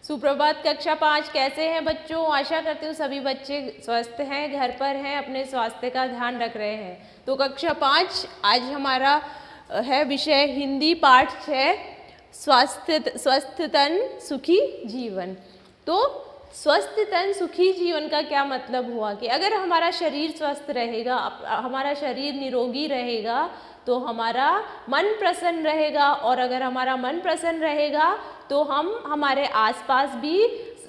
सुप्रभात कक्षा 5। कैसे हैं बच्चों? आशा करती हूँ सभी बच्चे स्वस्थ हैं, घर पर हैं, अपने स्वास्थ्य का ध्यान रख रहे हैं। तो कक्षा 5 आज हमारा है विषय हिंदी पाठ 6 स्वस्थ तन सुखी जीवन। तो स्वस्थ तन सुखी जीवन का क्या मतलब हुआ कि अगर हमारा शरीर स्वस्थ रहेगा, हमारा शरीर निरोगी रहेगा तो हमारा मन प्रसन्न रहेगा, और अगर हमारा मन प्रसन्न रहेगा तो हम हमारे आसपास भी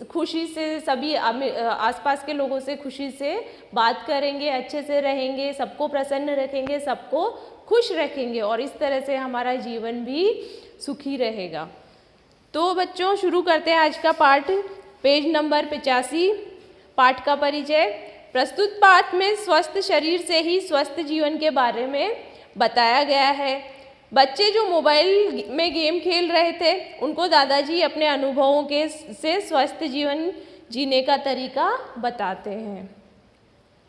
खुशी से सभी आसपास के लोगों से खुशी से बात करेंगे, अच्छे से रहेंगे, सबको प्रसन्न रखेंगे, सबको खुश रखेंगे, और इस तरह से हमारा जीवन भी सुखी रहेगा। तो बच्चों शुरू करते हैं आज का पाठ। पेज नंबर 85, पाठ का परिचय। प्रस्तुत पाठ में स्वस्थ शरीर से ही स्वस्थ जीवन के बारे में बताया गया है। बच्चे जो मोबाइल में गेम खेल रहे थे उनको दादाजी अपने अनुभवों से स्वस्थ जीवन जीने का तरीका बताते हैं।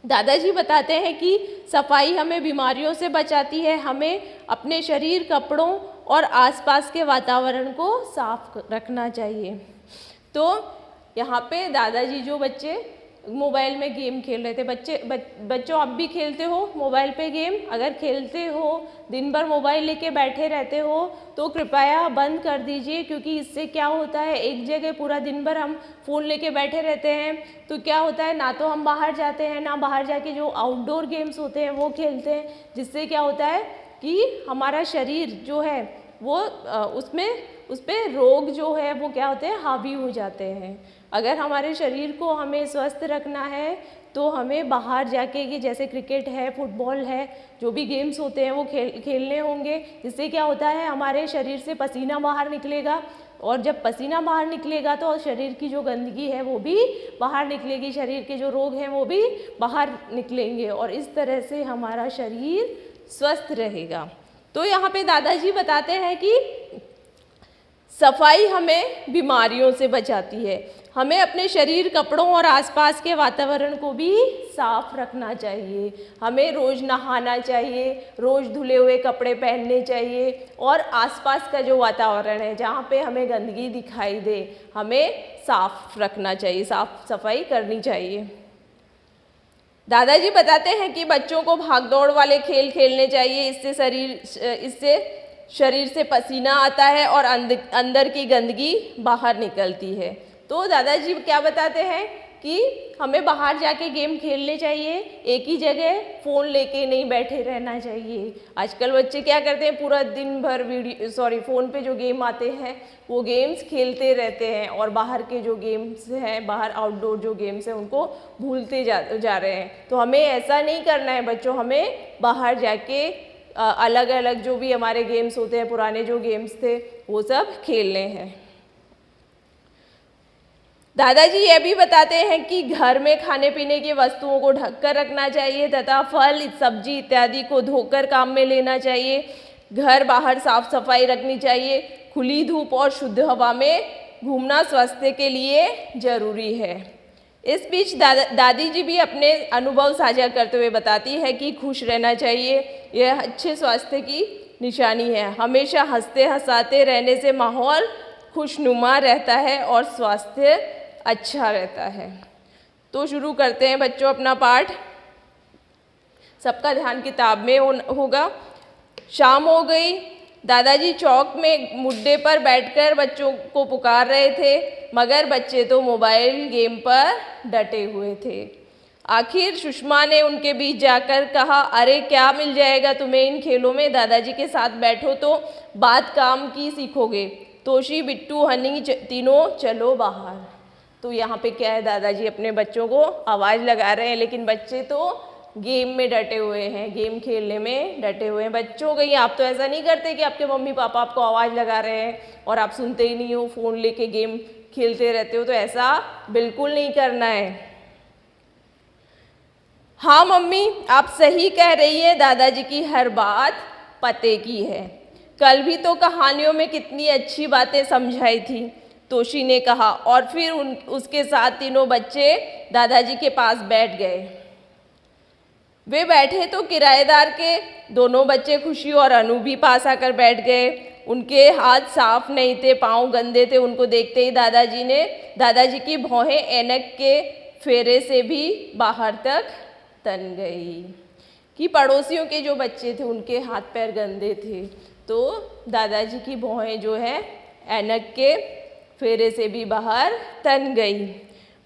दादाजी बताते हैं कि सफाई हमें बीमारियों से बचाती है, हमें अपने शरीर, कपड़ों और आसपास के वातावरण को साफ रखना चाहिए। तो यहाँ पे दादाजी जो बच्चे मोबाइल में गेम खेल रहे थे, बच्चों आप भी खेलते हो मोबाइल पे गेम? अगर खेलते हो, दिन भर मोबाइल लेके बैठे रहते हो तो कृपया बंद कर दीजिए, क्योंकि इससे क्या होता है, एक जगह पूरा दिन भर हम फ़ोन लेके बैठे रहते हैं तो क्या होता है, ना तो हम बाहर जाते हैं, ना बाहर जाके जो आउटडोर गेम्स होते हैं वो खेलते हैं, जिससे क्या होता है कि हमारा शरीर जो है वो उस पर रोग जो है वो क्या होते हैं, हावी हो जाते हैं। अगर हमारे शरीर को हमें स्वस्थ रखना है तो हमें बाहर जाके कि जैसे क्रिकेट है, फुटबॉल है, जो भी गेम्स होते हैं वो खेलने होंगे, जिससे क्या होता है हमारे शरीर से पसीना बाहर निकलेगा, और जब पसीना बाहर निकलेगा तो शरीर की जो गंदगी है वो भी बाहर निकलेगी, शरीर के जो रोग हैं वो भी बाहर निकलेंगे, और इस तरह से हमारा शरीर स्वस्थ रहेगा। तो यहाँ पे दादाजी बताते हैं कि सफाई हमें बीमारियों से बचाती है, हमें अपने शरीर, कपड़ों और आसपास के वातावरण को भी साफ रखना चाहिए, हमें रोज़ नहाना चाहिए, रोज़ धुले हुए कपड़े पहनने चाहिए, और आसपास का जो वातावरण है जहाँ पे हमें गंदगी दिखाई दे हमें साफ रखना चाहिए, साफ सफाई करनी चाहिए। दादाजी बताते हैं कि बच्चों को भागदौड़ वाले खेल खेलने चाहिए, इससे शरीर से पसीना आता है और अंदर की गंदगी बाहर निकलती है। तो दादाजी क्या बताते हैं कि हमें बाहर जाके गेम खेलने चाहिए, एक ही जगह फ़ोन लेके नहीं बैठे रहना चाहिए। आजकल बच्चे क्या करते हैं, पूरा दिन भर फ़ोन पे जो गेम आते हैं वो गेम्स खेलते रहते हैं, और बाहर के जो गेम्स हैं, बाहर आउटडोर जो गेम्स हैं उनको भूलते जा रहे हैं। तो हमें ऐसा नहीं करना है बच्चों, हमें बाहर जाके अलग अलग जो भी हमारे गेम्स होते हैं, पुराने जो गेम्स थे वो सब खेलने हैं। दादाजी ये भी बताते हैं कि घर में खाने पीने की वस्तुओं को ढककर रखना चाहिए तथा फल, सब्जी इत्यादि को धोकर काम में लेना चाहिए। घर बाहर साफ सफाई रखनी चाहिए। खुली धूप और शुद्ध हवा में घूमना स्वास्थ्य के लिए जरूरी है। इस बीच दादी जी भी अपने अनुभव साझा करते हुए बताती है कि खुश रहना चाहिए, यह अच्छे स्वास्थ्य की निशानी है। हमेशा हंसते हंसाते रहने से माहौल खुशनुमा रहता है और स्वास्थ्य अच्छा रहता है। तो शुरू करते हैं बच्चों अपना पाठ। सबका ध्यान किताब में होगा। शाम हो गई। दादाजी चौक में मुड्डे पर बैठकर बच्चों को पुकार रहे थे, मगर बच्चे तो मोबाइल गेम पर डटे हुए थे। आखिर सुषमा ने उनके बीच जाकर कहा, अरे क्या मिल जाएगा तुम्हें इन खेलों में, दादाजी के साथ बैठो तो बात काम की सीखोगे। तोशी, बिट्टू, हनी तीनों चलो बाहर। तो यहाँ पे क्या है, दादाजी अपने बच्चों को आवाज़ लगा रहे हैं, लेकिन बच्चे तो गेम में डटे हुए हैं, गेम खेलने में डटे हुए हैं। बच्चों कहीं आप तो ऐसा नहीं करते कि आपके मम्मी पापा आपको आवाज़ लगा रहे हैं और आप सुनते ही नहीं हो, फ़ोन लेके गेम खेलते रहते हो, तो ऐसा बिल्कुल नहीं करना है। हाँ मम्मी आप सही कह रही है, दादाजी की हर बात पते की है। कल भी तो कहानियों में कितनी अच्छी बातें समझाई थी, तोशी ने कहा, और फिर उसके साथ तीनों बच्चे दादाजी के पास बैठ गए। वे बैठे तो किराएदार के दोनों बच्चे खुशी और अनु भी पास आकर बैठ गए। उनके हाथ साफ नहीं थे, पाँव गंदे थे। उनको देखते ही दादाजी की भौहें ऐनक के फेरे से भी बाहर तक तन गई। कि पड़ोसियों के जो बच्चे थे उनके हाथ पैर गंदे थे, तो दादाजी की भौहें जो है ऐनक के फेरे से भी बाहर तन गई।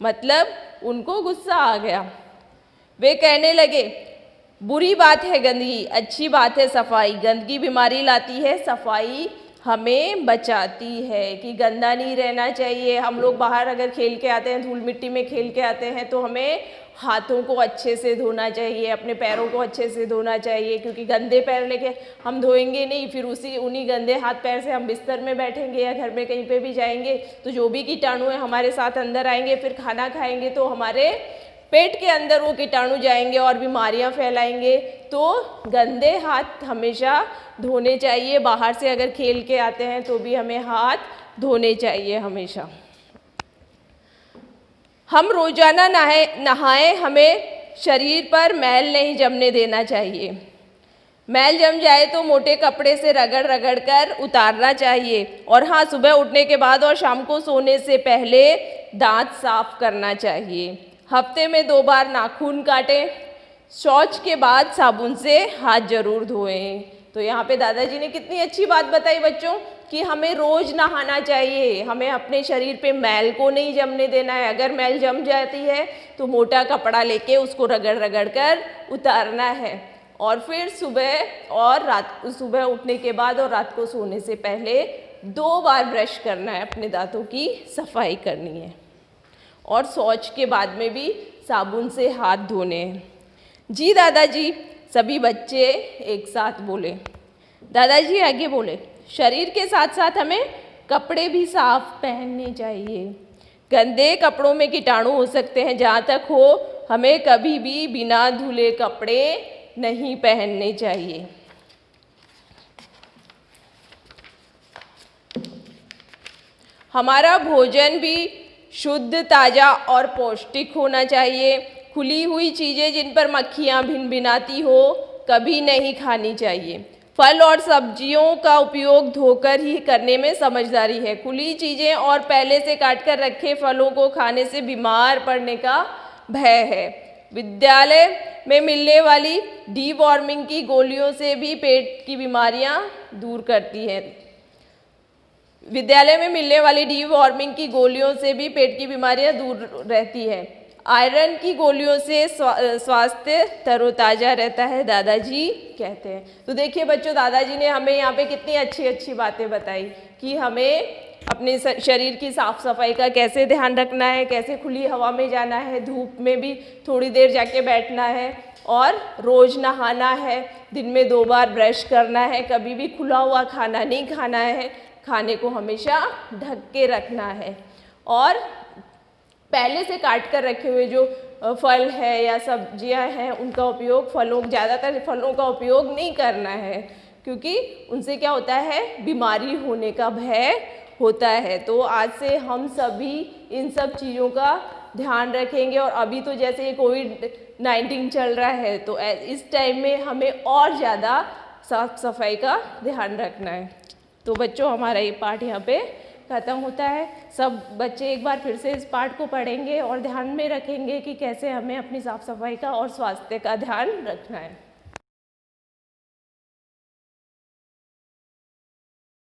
मतलब उनको गुस्सा आ गया। वे कहने लगे, बुरी बात है गंदगी, अच्छी बात है सफाई। गंदगी बीमारी लाती है, सफाई हमें बचाती है। कि गंदा नहीं रहना चाहिए। हम लोग बाहर अगर खेल के आते हैं, धूल मिट्टी में खेल के आते हैं, तो हमें हाथों को अच्छे से धोना चाहिए, अपने पैरों को अच्छे से धोना चाहिए। क्योंकि गंदे पैर लेके हम धोएंगे नहीं, फिर उन्हीं गंदे हाथ पैर से हम बिस्तर में बैठेंगे या घर में कहीं पे भी जाएंगे, तो जो भी कीटाणु है हमारे साथ अंदर आएंगे। फिर खाना खाएंगे तो हमारे पेट के अंदर वो कीटाणु जाएंगे और बीमारियां फैलाएंगे। तो गंदे हाथ हमेशा धोने चाहिए। बाहर से अगर खेल के आते हैं तो भी हमें हाथ धोने चाहिए हमेशा। हम रोजाना नहाएं, हमें शरीर पर मैल नहीं जमने देना चाहिए। मैल जम जाए तो मोटे कपड़े से रगड़ रगड़ कर उतारना चाहिए। और हाँ, सुबह उठने के बाद और शाम को सोने से पहले दांत साफ करना चाहिए। हफ्ते में 2 बार नाखून काटें। शौच के बाद साबुन से हाथ जरूर धोएं। तो यहाँ पे दादाजी ने कितनी अच्छी बात बताई बच्चों, कि हमें रोज नहाना चाहिए। हमें अपने शरीर पे मैल को नहीं जमने देना है। अगर मैल जम जाती है तो मोटा कपड़ा लेके उसको रगड़ रगड़ कर उतारना है। और फिर सुबह उठने के बाद और रात को सोने से पहले 2 बार ब्रश करना है, अपने दांतों की सफाई करनी है। और शौच के बाद में भी साबुन से हाथ धोने हैं। जी दादाजी, सभी बच्चे एक साथ बोले। दादाजी आगे बोले, शरीर के साथ साथ हमें कपड़े भी साफ पहनने चाहिए। गंदे कपड़ों में कीटाणु हो सकते हैं। जहाँ तक हो, हमें कभी भी बिना धुले कपड़े नहीं पहनने चाहिए। हमारा भोजन भी शुद्ध, ताज़ा और पौष्टिक होना चाहिए। खुली हुई चीज़ें जिन पर मक्खियाँ भिनभिनाती हो कभी नहीं खानी चाहिए। फल और सब्जियों का उपयोग धोकर ही करने में समझदारी है। खुली चीज़ें और पहले से काट कर रखे फलों को खाने से बीमार पड़ने का भय है। विद्यालय में मिलने वाली डीवॉर्मिंग की गोलियों से भी पेट की बीमारियां दूर करती है। विद्यालय में मिलने वाली डीवॉर्मिंग की गोलियों से भी पेट की बीमारियां दूर रहती है। आयरन की गोलियों से स्वास्थ्य तरोताज़ा रहता है, दादाजी कहते हैं। तो देखिए बच्चों, दादाजी ने हमें यहाँ पे कितनी अच्छी अच्छी बातें बताई कि हमें अपने शरीर की साफ सफाई का कैसे ध्यान रखना है, कैसे खुली हवा में जाना है, धूप में भी थोड़ी देर जाके बैठना है, और रोज़ नहाना है, दिन में 2 बार ब्रश करना है, कभी भी खुला हुआ खाना नहीं खाना है, खाने को हमेशा ढक के रखना है, और पहले से काट कर रखे हुए जो फल है या सब्जियां हैं उनका उपयोग, ज़्यादातर फलों का उपयोग नहीं करना है, क्योंकि उनसे क्या होता है, बीमारी होने का भय होता है। तो आज से हम सभी इन सब चीज़ों का ध्यान रखेंगे। और अभी तो जैसे ये कोविड-19 चल रहा है, तो इस टाइम में हमें और ज़्यादा साफ सफाई का ध्यान रखना है। तो बच्चों, हमारा ये पाठ यहाँ पे ख़त्म होता है। सब बच्चे एक बार फिर से इस पाठ को पढ़ेंगे और ध्यान में रखेंगे कि कैसे हमें अपनी साफ सफाई का और स्वास्थ्य का ध्यान रखना है।